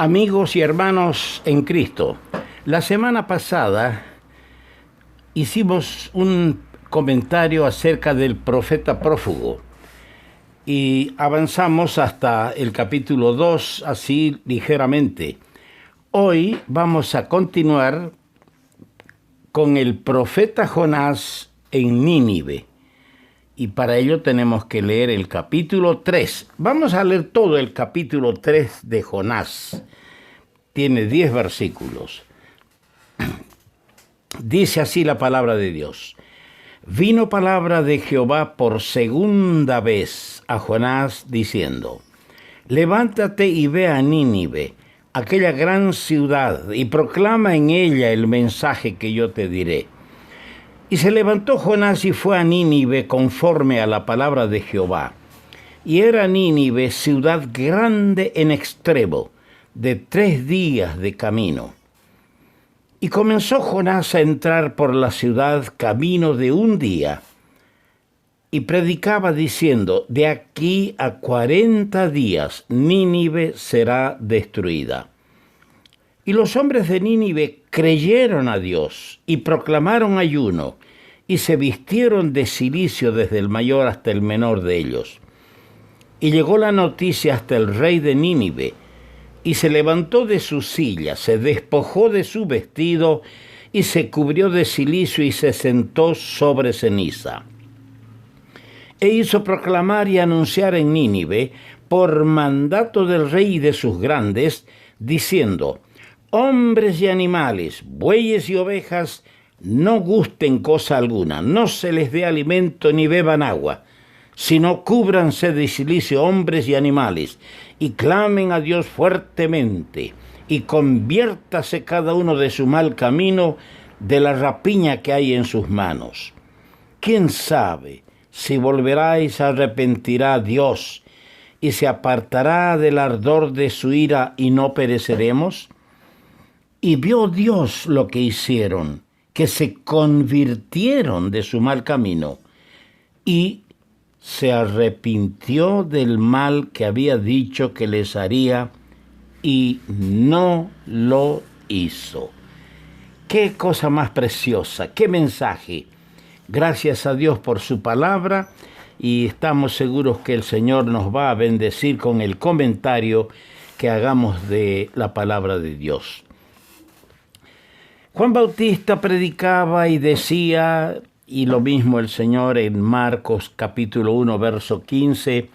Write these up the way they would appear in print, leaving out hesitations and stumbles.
Amigos y hermanos en Cristo, la semana pasada hicimos un comentario acerca del profeta prófugo y avanzamos hasta el capítulo 2 así ligeramente. Hoy vamos a continuar con el profeta Jonás en Nínive. Y para ello tenemos que leer el capítulo 3. Vamos a leer todo el capítulo 3 de Jonás. Tiene 10 versículos. Dice así la palabra de Dios. Vino palabra de Jehová por segunda vez a Jonás diciendo: levántate y ve a Nínive, aquella gran ciudad, y proclama en ella el mensaje que yo te diré. Y se levantó Jonás y fue a Nínive conforme a la palabra de Jehová. Y era Nínive ciudad grande en extremo, de 3 días de camino. Y comenzó Jonás a entrar por la ciudad camino de 1 día, y predicaba diciendo: de aquí a 40 días Nínive será destruida. Y los hombres de Nínive creyeron a Dios y proclamaron ayuno, y se vistieron de cilicio desde el mayor hasta el menor de ellos. Y llegó la noticia hasta el rey de Nínive, y se levantó de su silla, se despojó de su vestido, y se cubrió de cilicio y se sentó sobre ceniza. E hizo proclamar y anunciar en Nínive, por mandato del rey y de sus grandes, diciendo: hombres y animales, bueyes y ovejas, no gusten cosa alguna, no se les dé alimento ni beban agua, sino cúbranse de cilicio hombres y animales, y clamen a Dios fuertemente, y conviértase cada uno de su mal camino, de la rapiña que hay en sus manos. ¿Quién sabe si volverá y se arrepentirá Dios, y se apartará del ardor de su ira, y no pereceremos? Y vio Dios lo que hicieron, que se convirtieron de su mal camino, y se arrepintió del mal que había dicho que les haría, y no lo hizo. Qué cosa más preciosa, qué mensaje. Gracias a Dios por su palabra, y estamos seguros que el Señor nos va a bendecir con el comentario que hagamos de la palabra de Dios. Juan Bautista predicaba y decía, y lo mismo el Señor en Marcos capítulo 1, verso 15,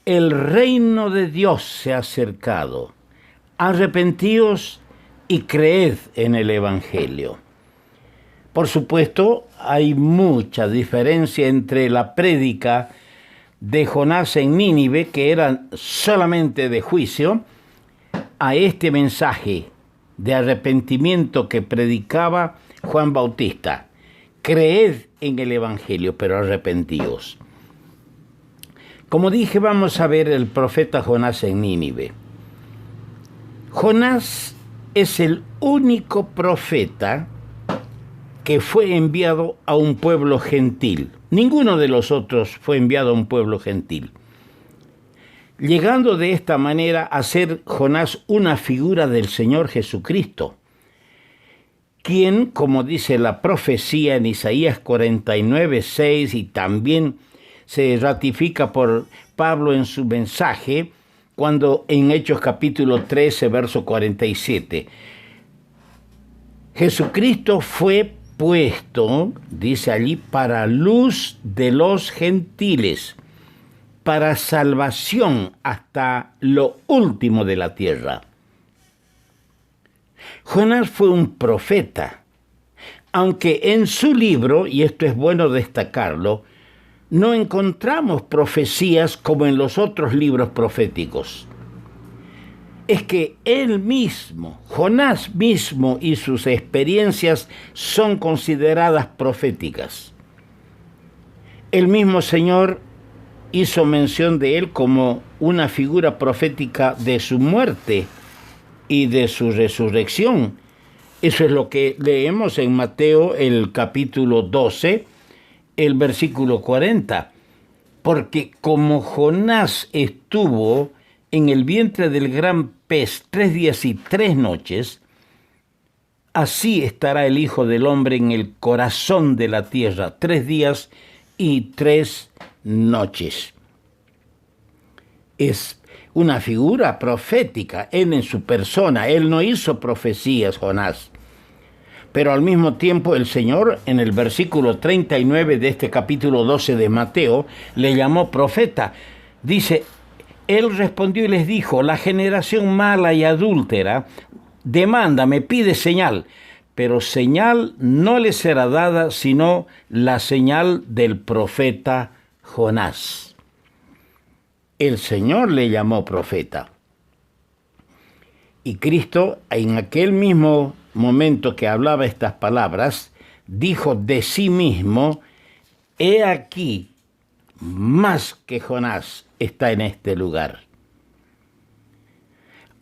el reino de Dios se ha acercado. Arrepentíos y creed en el Evangelio. Por supuesto, hay mucha diferencia entre la prédica de Jonás en Nínive, que era solamente de juicio, a este mensaje de arrepentimiento que predicaba Juan Bautista. Creed en el Evangelio, pero arrepentíos. Como dije, vamos a ver el profeta Jonás en Nínive. Jonás es el único profeta que fue enviado a un pueblo gentil. Ninguno de los otros fue enviado a un pueblo gentil. Llegando de esta manera a ser Jonás una figura del Señor Jesucristo, quien, como dice la profecía en Isaías 49, 6, y también se ratifica por Pablo en su mensaje, cuando en Hechos capítulo 13, verso 47, Jesucristo fue puesto, dice allí, para luz de los gentiles, para salvación hasta lo último de la tierra. Jonás fue un profeta, aunque en su libro, y esto es bueno destacarlo, no encontramos profecías como en los otros libros proféticos. Es que él mismo, Jonás mismo, y sus experiencias son consideradas proféticas. El mismo Señor hizo mención de él como una figura profética de su muerte y de su resurrección. Eso es lo que leemos en Mateo, el capítulo 12, el versículo 40. Porque como Jonás estuvo en el vientre del gran pez 3 días y 3 noches, así estará el Hijo del Hombre en el corazón de la tierra 3 días y 3 noches. Es una figura profética, él en su persona. Él no hizo profecías, Jonás. Pero al mismo tiempo el Señor, en el versículo 39 de este capítulo 12 de Mateo, le llamó profeta. Dice, él respondió y les dijo, la generación mala y adúltera demanda, me pide señal, pero señal no le será dada sino la señal del profeta Jonás. El Señor le llamó profeta. Y Cristo, en aquel mismo momento que hablaba estas palabras, dijo de sí mismo, he aquí, más que Jonás está en este lugar.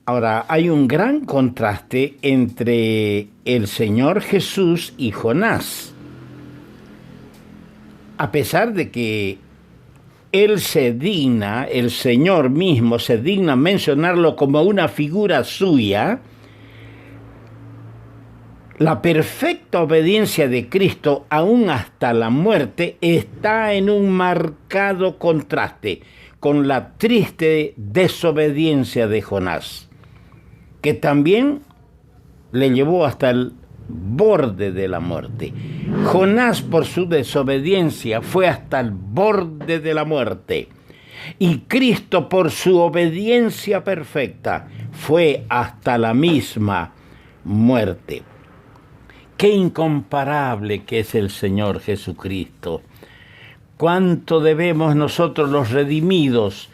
Ahora, hay un gran contraste entre el Señor Jesús y Jonás. A pesar de que Él se digna, el Señor mismo se digna mencionarlo como una figura suya, la perfecta obediencia de Cristo, aún hasta la muerte, está en un marcado contraste con la triste desobediencia de Jonás, que también le llevó hasta el borde de la muerte. Jonás, por su desobediencia, fue hasta el borde de la muerte. Y Cristo, por su obediencia perfecta, fue hasta la misma muerte. Qué incomparable que es el Señor Jesucristo. Cuánto debemos nosotros los redimidos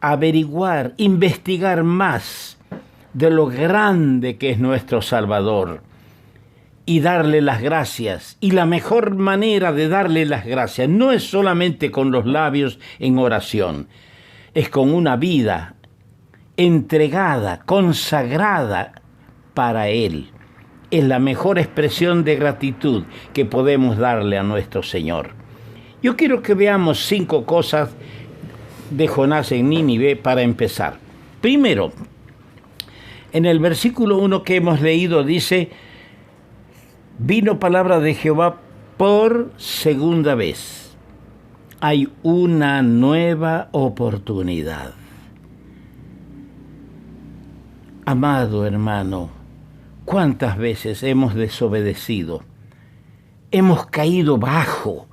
averiguar, investigar más de lo grande que es nuestro Salvador y darle las gracias. Y la mejor manera de darle las gracias no es solamente con los labios en oración, es con una vida entregada, consagrada para Él. Es la mejor expresión de gratitud que podemos darle a nuestro Señor. Yo quiero que veamos 5 cosas de Jonás en Nínive para empezar. Primero, en el versículo 1 que hemos leído dice, vino palabra de Jehová por segunda vez. Hay una nueva oportunidad. Amado hermano, ¿cuántas veces hemos desobedecido? Hemos caído bajo.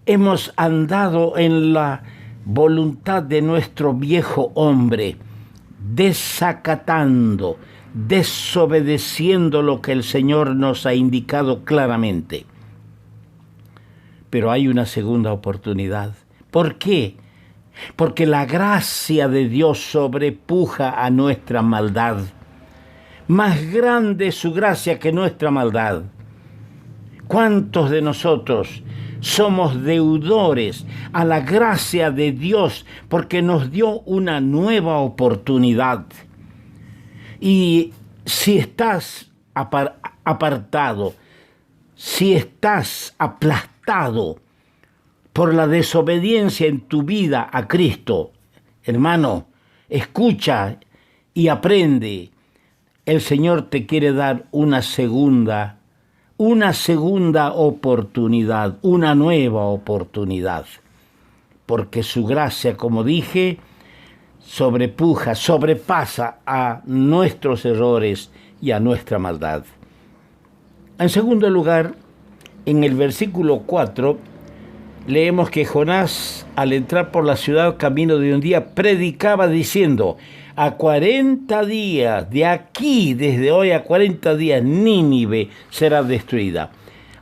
Hemos andado en la voluntad de nuestro viejo hombre, desacatando, desobedeciendo lo que el Señor nos ha indicado claramente. Pero hay una segunda oportunidad. ¿Por qué? Porque la gracia de Dios sobrepuja a nuestra maldad. Más grande es su gracia que nuestra maldad. ¿Cuántos de nosotros somos deudores a la gracia de Dios porque nos dio una nueva oportunidad? Y si estás apartado, si estás aplastado por la desobediencia en tu vida a Cristo, hermano, escucha y aprende. El Señor te quiere dar una segunda oportunidad, una nueva oportunidad. Porque su gracia, como dije, sobrepasa a nuestros errores y a nuestra maldad. En segundo lugar, en el versículo 4, leemos que Jonás, al entrar por la ciudad camino de un día, predicaba diciendo, a 40 días, de aquí, desde hoy a 40 días, Nínive será destruida.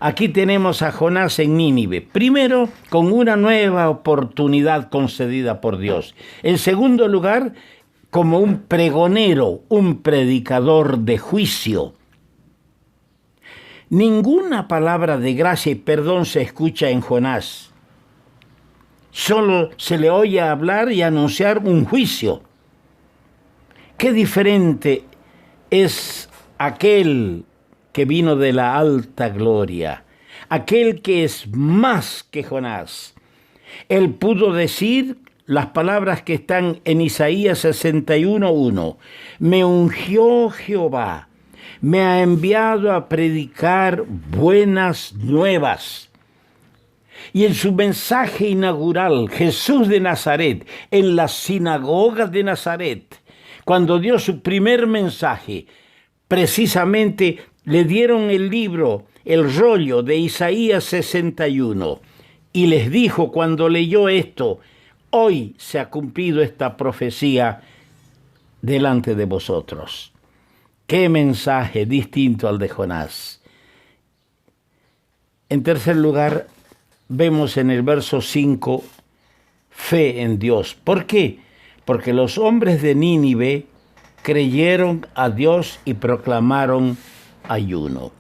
Aquí tenemos a Jonás en Nínive. Primero, con una nueva oportunidad concedida por Dios. En segundo lugar, como un pregonero, un predicador de juicio. Ninguna palabra de gracia y perdón se escucha en Jonás. Solo se le oye hablar y anunciar un juicio. Qué diferente es aquel que vino de la alta gloria, aquel que es más que Jonás. Él pudo decir las palabras que están en Isaías 61:1. Me ungió Jehová, me ha enviado a predicar buenas nuevas. Y en su mensaje inaugural, Jesús de Nazaret, en la sinagoga de Nazaret, cuando dio su primer mensaje, precisamente le dieron el libro, el rollo de Isaías 61, y les dijo cuando leyó esto: hoy se ha cumplido esta profecía delante de vosotros. ¡Qué mensaje distinto al de Jonás! En tercer lugar, vemos en el verso 5, fe en Dios. ¿Por qué? Porque los hombres de Nínive creyeron a Dios y proclamaron ayuno.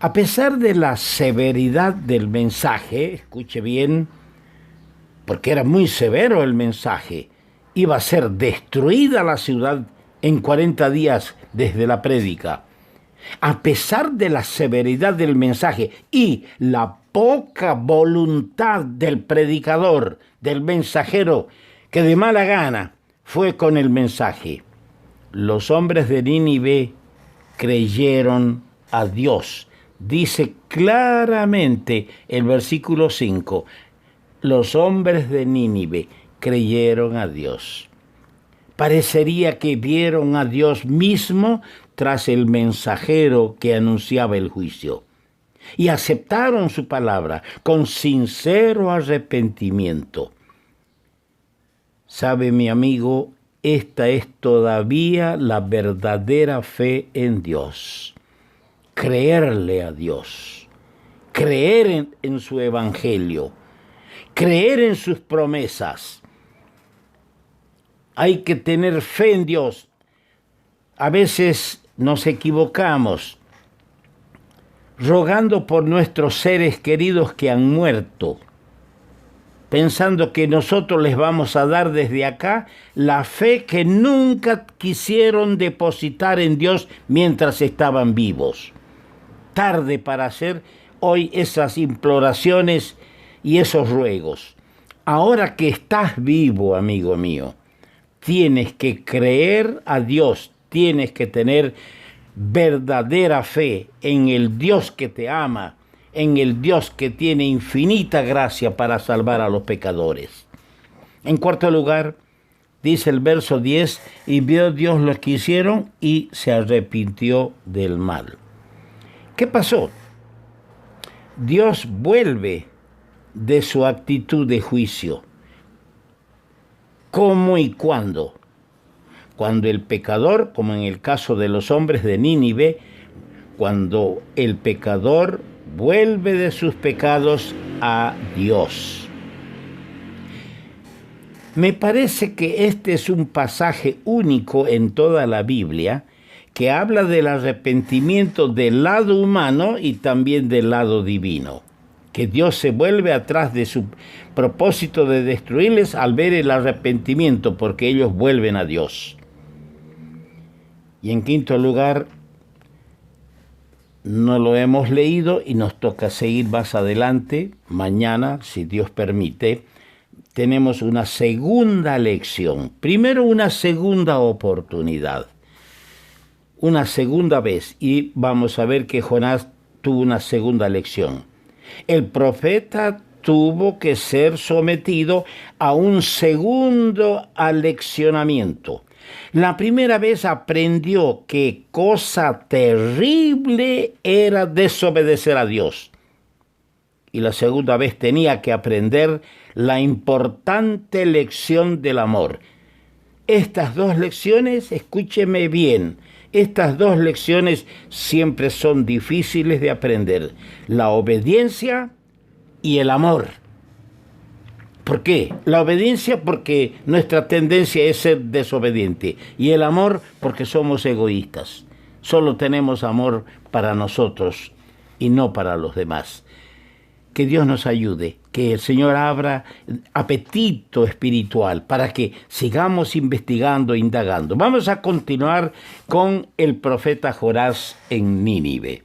A pesar de la severidad del mensaje, escuche bien, porque era muy severo el mensaje, iba a ser destruida la ciudad en 40 días desde la prédica. A pesar de la severidad del mensaje y la poca voluntad del predicador, del mensajero, que de mala gana fue con el mensaje, los hombres de Nínive creyeron a Dios. Dice claramente el versículo 5, los hombres de Nínive creyeron a Dios. Parecería que vieron a Dios mismo tras el mensajero que anunciaba el juicio. Y aceptaron su palabra con sincero arrepentimiento. ¿Sabe, mi amigo? Esta es todavía la verdadera fe en Dios. Creerle a Dios. Creer en su evangelio. Creer en sus promesas. Hay que tener fe en Dios. A veces nos equivocamos rogando por nuestros seres queridos que han muerto, pensando que nosotros les vamos a dar desde acá la fe que nunca quisieron depositar en Dios mientras estaban vivos. Tarde para hacer hoy esas imploraciones y esos ruegos. Ahora que estás vivo, amigo mío, tienes que creer a Dios, tienes que tener verdadera fe en el Dios que te ama, en el Dios que tiene infinita gracia para salvar a los pecadores. En cuarto lugar, dice el verso 10, y vio Dios lo que hicieron y se arrepintió del mal. ¿Qué pasó? Dios vuelve de su actitud de juicio. ¿Cómo y cuándo? Cuando el pecador, como en el caso de los hombres de Nínive, cuando el pecador vuelve de sus pecados a Dios. Me parece que este es un pasaje único en toda la Biblia que habla del arrepentimiento del lado humano y también del lado divino. Que Dios se vuelve atrás de su propósito de destruirles al ver el arrepentimiento, porque ellos vuelven a Dios. Y en quinto lugar, no lo hemos leído y nos toca seguir más adelante. Mañana, si Dios permite, tenemos una segunda lección. Primero, una segunda oportunidad. Una segunda vez. Y vamos a ver que Jonás tuvo una segunda lección. El profeta tuvo que ser sometido a un segundo aleccionamiento. La primera vez aprendió qué cosa terrible era desobedecer a Dios. Y la segunda vez tenía que aprender la importante lección del amor. Estas dos lecciones, escúcheme bien, estas dos lecciones siempre son difíciles de aprender. La obediencia y el amor. ¿Por qué? La obediencia porque nuestra tendencia es ser desobediente. Y el amor porque somos egoístas. Solo tenemos amor para nosotros y no para los demás. Que Dios nos ayude, que el Señor abra apetito espiritual para que sigamos investigando, indagando. Vamos a continuar con el profeta Jonás en Nínive.